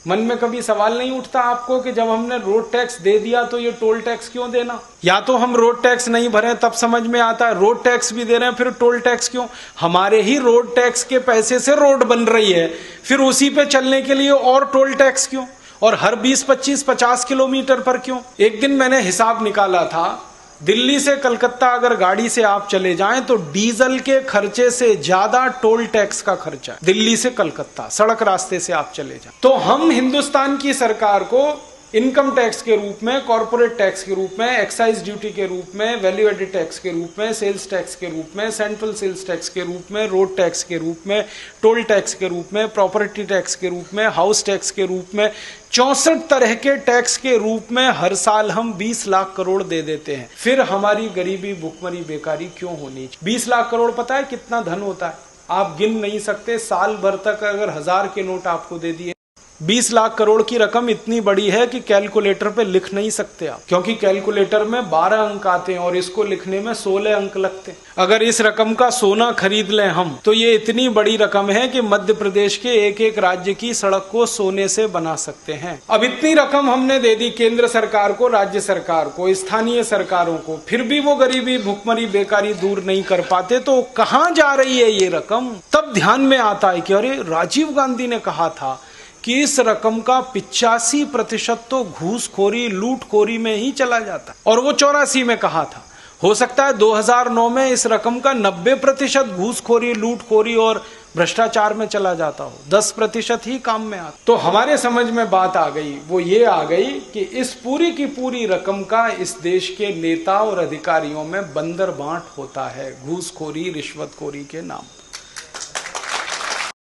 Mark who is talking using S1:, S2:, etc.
S1: मन में कभी सवाल नहीं उठता आपको कि जब हमने रोड टैक्स दे दिया तो ये टोल टैक्स क्यों देना? या तो हम रोड टैक्स नहीं भरे तब समझ में आता है, रोड टैक्स भी दे रहे हैं फिर टोल टैक्स क्यों? हमारे ही रोड टैक्स के पैसे से रोड बन रही है, फिर उसी पे चलने के लिए और टोल टैक्स क्यों? और हर 20, 25, 50 किलोमीटर पर क्यों? एक दिन मैंने हिसाब निकाला था, दिल्ली से कलकत्ता अगर गाड़ी से आप चले जाएं तो डीजल के खर्चे से ज्यादा टोल टैक्स का खर्चा है। दिल्ली से कलकत्ता सड़क रास्ते से आप चले जाएं तो हम हिंदुस्तान की सरकार को इनकम टैक्स के रूप में, कॉर्पोरेट टैक्स के रूप में, एक्साइज ड्यूटी के रूप में, वैल्यू एडेड टैक्स के रूप में, सेल्स टैक्स के रूप में, सेंट्रल सेल्स टैक्स के रूप में, रोड टैक्स के रूप में, टोल टैक्स के रूप में, प्रॉपर्टी टैक्स के रूप में, हाउस टैक्स के रूप में, 64 तरह के टैक्स के रूप में हर साल हम 20 लाख करोड़ दे देते हैं। फिर हमारी गरीबी, भुखमरी, बेकारी क्यों होनी? 20 लाख करोड़ पता है कितना धन होता है? आप गिन नहीं सकते। साल भर तक अगर 1000 के नोट आपको दे दिए, 20 लाख करोड़ की रकम इतनी बड़ी है कि कैलकुलेटर पे लिख नहीं सकते आप, क्योंकि कैलकुलेटर में 12 अंक आते हैं और इसको लिखने में 16 अंक लगते हैं। अगर इस रकम का सोना खरीद लें हम तो ये इतनी बड़ी रकम है कि मध्य प्रदेश के एक एक राज्य की सड़क को सोने से बना सकते हैं। अब इतनी रकम हमने दे दी केंद्र सरकार को, राज्य सरकार को, स्थानीय सरकारों को, फिर भी वो गरीबी, भुखमरी, बेकारी दूर नहीं कर पाते, तो कहां जा रही है ये रकम? तब ध्यान में आता है कि अरे राजीव गांधी ने कहा था कि इस रकम का 85% तो घूसखोरी, लूटखोरी में ही चला जाता, और वो 84 में कहा था। हो सकता है 2009 में इस रकम का 90% घूसखोरी, लूटखोरी और भ्रष्टाचार में चला जाता हो, 10% ही काम में आता। तो हमारे समझ में बात आ गई, वो ये आ गई कि इस पूरी की पूरी रकम का इस देश के नेता और अधिकारियों में बंदर बांट होता है, घूसखोरी, रिश्वतखोरी के नाम।